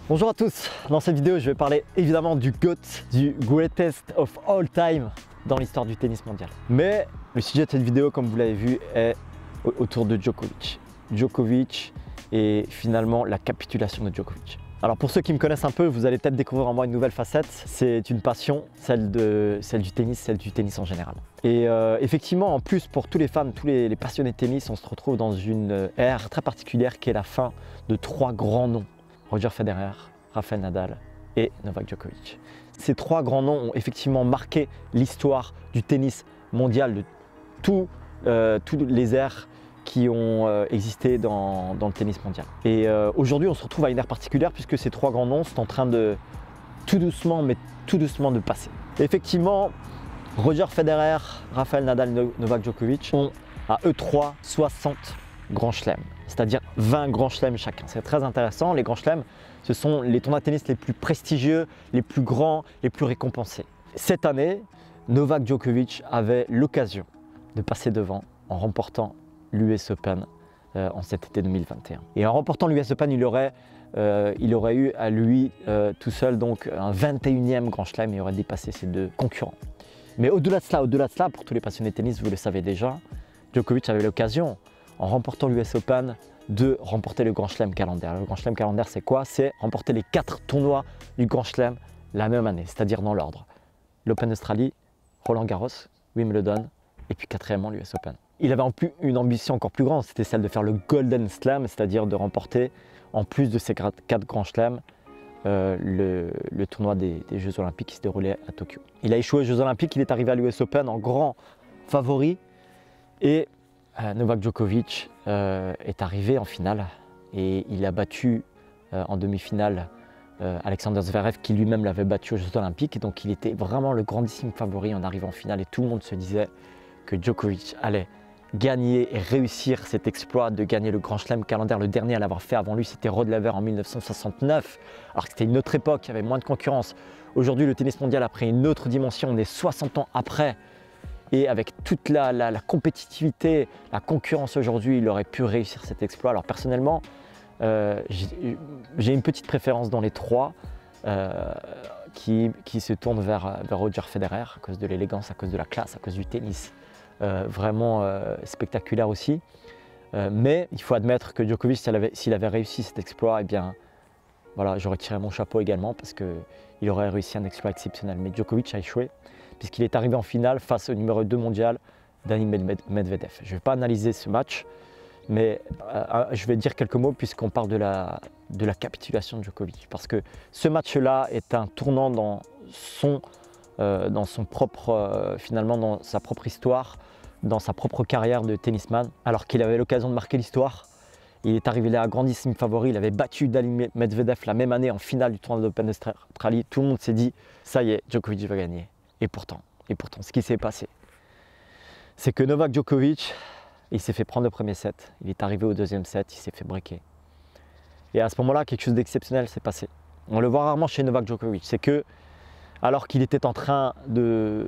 Bonjour à tous, dans cette vidéo je vais parler évidemment du GOAT, du Greatest of All Time dans l'histoire du tennis mondial. Mais le sujet de cette vidéo, comme vous l'avez vu, est autour de Djokovic. Djokovic et finalement la capitulation de Djokovic. Alors pour ceux qui me connaissent un peu, vous allez peut-être découvrir en moi une nouvelle facette, c'est une passion, celle du tennis en général. Et effectivement, en plus pour tous les fans, tous les passionnés de tennis, on se retrouve dans une ère très particulière qui est la fin de trois grands noms. Roger Federer, Rafael Nadal et Novak Djokovic. Ces trois grands noms ont effectivement marqué l'histoire du tennis mondial, de tous les ères qui ont existé dans le tennis mondial. Et aujourd'hui, on se retrouve à une ère particulière puisque ces trois grands noms sont en train de tout doucement de passer. Et effectivement, Roger Federer, Rafael Nadal, Novak Djokovic ont à eux trois 60 grands chelems, c'est-à-dire 20 grands chelems chacun. C'est très intéressant. Les grands chelems, ce sont les tournois de tennis les plus prestigieux, les plus grands, les plus récompensés. Cette année, Novak Djokovic avait l'occasion de passer devant en remportant l'US Open en cet été 2021. Et en remportant l'US Open, il aurait eu à lui tout seul donc un 21e grand chelem, il aurait dépassé ses deux concurrents. Mais au-delà de cela, pour tous les passionnés de tennis, vous le savez déjà, Djokovic avait l'occasion, en remportant l'US Open, de remporter le Grand Chelem calendaire. Le Grand Chelem calendaire, c'est quoi? C'est remporter les 4 tournois du Grand Chelem la même année, c'est-à-dire dans l'ordre. L'Open d'Australie, Roland Garros, Wimbledon et puis quatrièmement l'US Open. Il avait une ambition encore plus grande, c'était celle de faire le Golden Slam, c'est-à-dire de remporter, en plus de ces 4 Grands Chelems, le tournoi des Jeux Olympiques qui se déroulait à Tokyo. Il a échoué aux Jeux Olympiques, il est arrivé à l'US Open en grand favori et Novak Djokovic est arrivé en finale et il a battu en demi-finale Alexander Zverev qui lui-même l'avait battu aux Jeux Olympiques. Et donc il était vraiment le grandissime favori en arrivant en finale et tout le monde se disait que Djokovic allait gagner et réussir cet exploit de gagner le Grand Chelem calendaire. Le dernier à l'avoir fait avant lui, c'était Rod Laver en 1969, alors que c'était une autre époque, il y avait moins de concurrence. Aujourd'hui, le tennis mondial a pris une autre dimension, on est 60 ans après. Et avec toute la compétitivité, la concurrence aujourd'hui, il aurait pu réussir cet exploit. Alors personnellement, j'ai une petite préférence dans les trois qui se tournent vers Roger Federer à cause de l'élégance, à cause de la classe, à cause du tennis. Vraiment spectaculaire aussi. Mais il faut admettre que Djokovic, s'il avait réussi cet exploit, eh bien, voilà, j'aurais tiré mon chapeau également parce qu'il aurait réussi un exploit exceptionnel. Mais Djokovic a échoué puisqu'il est arrivé en finale face au numéro 2 mondial, Dani Medvedev. Je ne vais pas analyser ce match, mais je vais dire quelques mots puisqu'on parle de la capitulation de Djokovic. Parce que ce match-là est un tournant dans finalement dans sa propre histoire, dans sa propre carrière de tennisman. Alors qu'il avait l'occasion de marquer l'histoire, il est arrivé là grandissime favori, il avait battu Dani Medvedev la même année en finale du tournoi de l'Open d'Australie. Tout le monde s'est dit, ça y est, Djokovic va gagner. Et pourtant, ce qui s'est passé, c'est que Novak Djokovic, il s'est fait prendre le premier set, il est arrivé au deuxième set, il s'est fait breaker. Et à ce moment-là, quelque chose d'exceptionnel s'est passé. On le voit rarement chez Novak Djokovic, c'est que, alors qu'il était en train de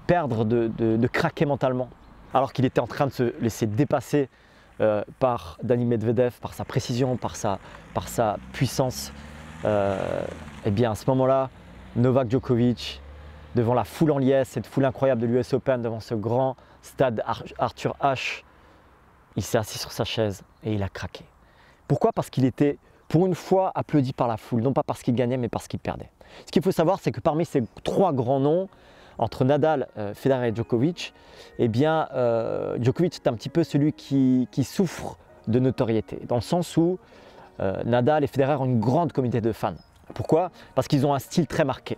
perdre, de craquer mentalement, alors qu'il était en train de se laisser dépasser par Dani Medvedev, par sa précision, par sa puissance, et bien à ce moment-là, Novak Djokovic, devant la foule en liesse, cette foule incroyable de l'US Open, devant ce grand stade Arthur Ashe, il s'est assis sur sa chaise et il a craqué. Pourquoi? Parce qu'il était pour une fois applaudi par la foule, non pas parce qu'il gagnait mais parce qu'il perdait. Ce qu'il faut savoir, c'est que parmi ces trois grands noms, entre Nadal, Federer et Djokovic, eh bien, Djokovic est un petit peu celui qui souffre de notoriété, dans le sens où Nadal et Federer ont une grande communauté de fans. Pourquoi? Parce qu'ils ont un style très marqué.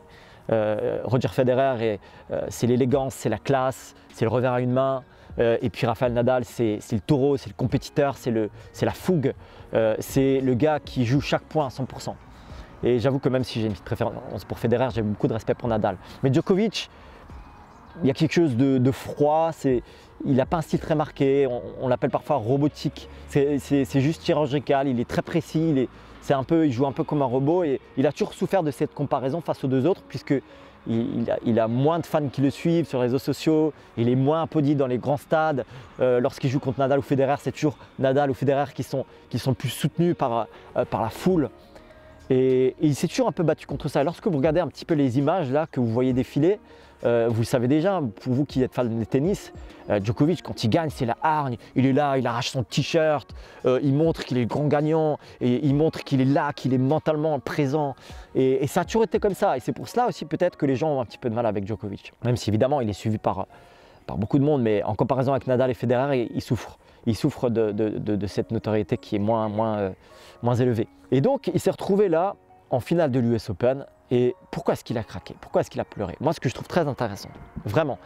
Roger Federer, c'est l'élégance, c'est la classe, c'est le revers à une main. Et puis Rafael Nadal, c'est le taureau, c'est le compétiteur, c'est la fougue. C'est le gars qui joue chaque point à 100%. Et j'avoue que même si j'ai une petite préférence pour Federer, j'ai beaucoup de respect pour Nadal. Mais Djokovic, il y a quelque chose de froid, il n'a pas un style très marqué, on l'appelle parfois robotique. C'est juste chirurgical, il est très précis, il joue un peu comme un robot et il a toujours souffert de cette comparaison face aux deux autres puisqu'il a moins de fans qui le suivent sur les réseaux sociaux, il est moins applaudi dans les grands stades. Lorsqu'il joue contre Nadal ou Federer, c'est toujours Nadal ou Federer qui sont plus soutenus par la foule. Et il s'est toujours un peu battu contre ça. Lorsque vous regardez un petit peu les images là que vous voyez défiler, vous le savez déjà, pour vous qui êtes fan de tennis, Djokovic quand il gagne c'est la hargne, il est là, il arrache son t-shirt, il montre qu'il est le grand gagnant, et il montre qu'il est là, qu'il est mentalement présent. Et ça a toujours été comme ça. Et c'est pour cela aussi peut-être que les gens ont un petit peu de mal avec Djokovic. Même si évidemment il est suivi par beaucoup de monde, mais en comparaison avec Nadal et Federer, il souffre. Il souffre de cette notoriété qui est moins élevée. Et donc, il s'est retrouvé là, en finale de l'US Open. Et pourquoi est-ce qu'il a craqué? Pourquoi est-ce qu'il a pleuré? Moi, ce que je trouve très intéressant, vraiment,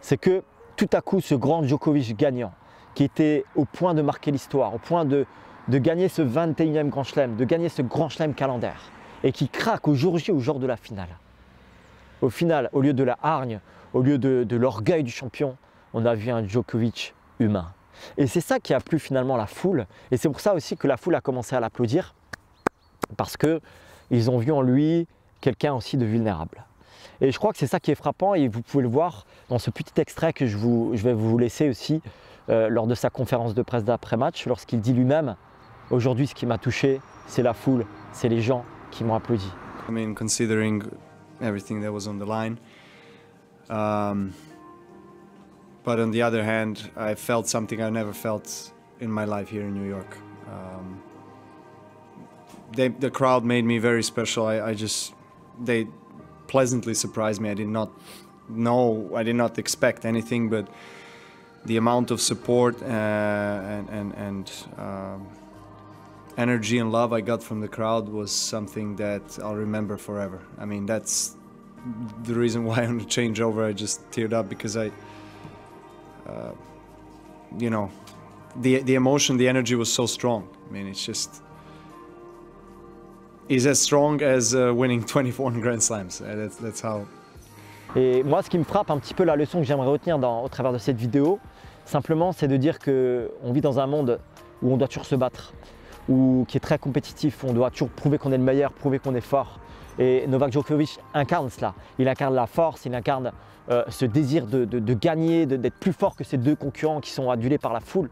c'est que tout à coup, ce grand Djokovic gagnant, qui était au point de marquer l'histoire, au point de gagner ce 21e Grand Chelem, de gagner ce Grand Chelem calendaire, et qui craque au jour J, au jour de la finale. Au final, au lieu de la hargne, au lieu de l'orgueil du champion, on a vu un Djokovic humain. Et c'est ça qui a plu finalement la foule. Et c'est pour ça aussi que la foule a commencé à l'applaudir. Parce qu'ils ont vu en lui quelqu'un aussi de vulnérable. Et je crois que c'est ça qui est frappant. Et vous pouvez le voir dans ce petit extrait que je vais vous laisser aussi lors de sa conférence de presse d'après-match. Lorsqu'il dit lui-même, aujourd'hui ce qui m'a touché, c'est la foule, c'est les gens qui m'ont applaudi. I mean, considering everything that was on the line. But on the other hand, I felt something I never felt in my life here in New York. The crowd made me very special. They pleasantly surprised me. I did not know, I did not expect anything, but the amount of support and energy and love I got from the crowd was something that I'll remember forever. I mean, that's the reason why on the changeover I just teared up, because you know, the emotion, the energy was so strong. I mean, it's as strong as winning 24 Grand Slams. That's how. Et moi, ce qui me frappe un petit peu, la leçon que j'aimerais retenir au travers de cette vidéo, simplement, c'est de dire qu'on vit dans un monde où on doit toujours se battre, qui est très compétitif, on doit toujours prouver qu'on est le meilleur, prouver qu'on est fort. Et Novak Djokovic incarne cela. Il incarne la force, il incarne ce désir de gagner, d'être plus fort que ces deux concurrents qui sont adulés par la foule.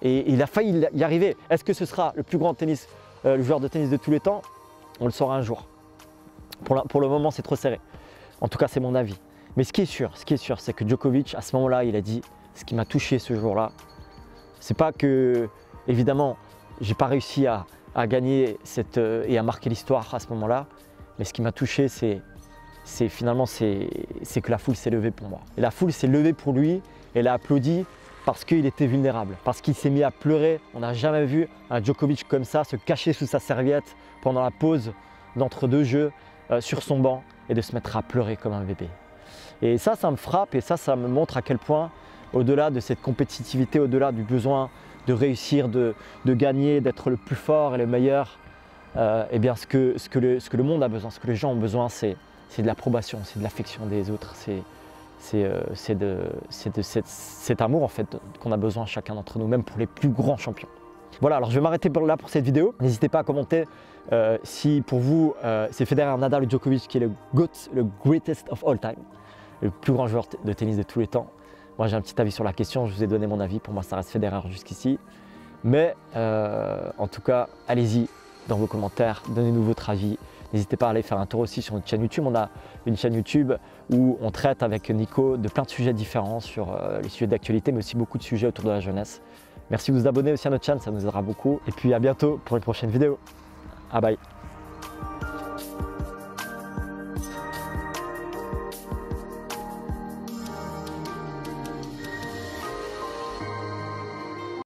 Et il a failli y arriver. Est-ce que ce sera le plus grand le joueur de tennis de tous les temps? On le saura un jour. Pour le moment, c'est trop serré. En tout cas, c'est mon avis. Mais ce qui est sûr, c'est que Djokovic, à ce moment-là, il a dit ce qui m'a touché ce jour-là. C'est pas que, évidemment, j'ai pas réussi à gagner et à marquer l'histoire à ce moment-là. Mais ce qui m'a touché, c'est que la foule s'est levée pour moi. Et la foule s'est levée pour lui, elle a applaudi parce qu'il était vulnérable, parce qu'il s'est mis à pleurer. On n'a jamais vu un Djokovic comme ça se cacher sous sa serviette pendant la pause d'entre deux jeux sur son banc et de se mettre à pleurer comme un bébé. Et ça me frappe et ça me montre à quel point, au-delà de cette compétitivité, au-delà du besoin de réussir, de gagner, d'être le plus fort et le meilleur, eh bien ce que le monde a besoin, ce que les gens ont besoin, c'est de l'approbation, c'est de l'affection des autres, c'est de cet amour en fait qu'on a besoin chacun d'entre nous, même pour les plus grands champions. Voilà, alors je vais m'arrêter là pour cette vidéo. N'hésitez pas à commenter si pour vous c'est Federer, Nadal ou Djokovic qui est le GOAT, le greatest of all time, le plus grand joueur de tennis de tous les temps. Moi j'ai un petit avis sur la question, je vous ai donné mon avis, pour moi ça reste Federer jusqu'ici. Mais en tout cas, allez-y dans vos commentaires, donnez-nous votre avis. N'hésitez pas à aller faire un tour aussi sur notre chaîne YouTube. On a une chaîne YouTube où on traite avec Nico de plein de sujets différents sur les sujets d'actualité, mais aussi beaucoup de sujets autour de la jeunesse. Merci de vous abonner aussi à notre chaîne, ça nous aidera beaucoup. Et puis à bientôt pour une prochaine vidéo. Ah bye.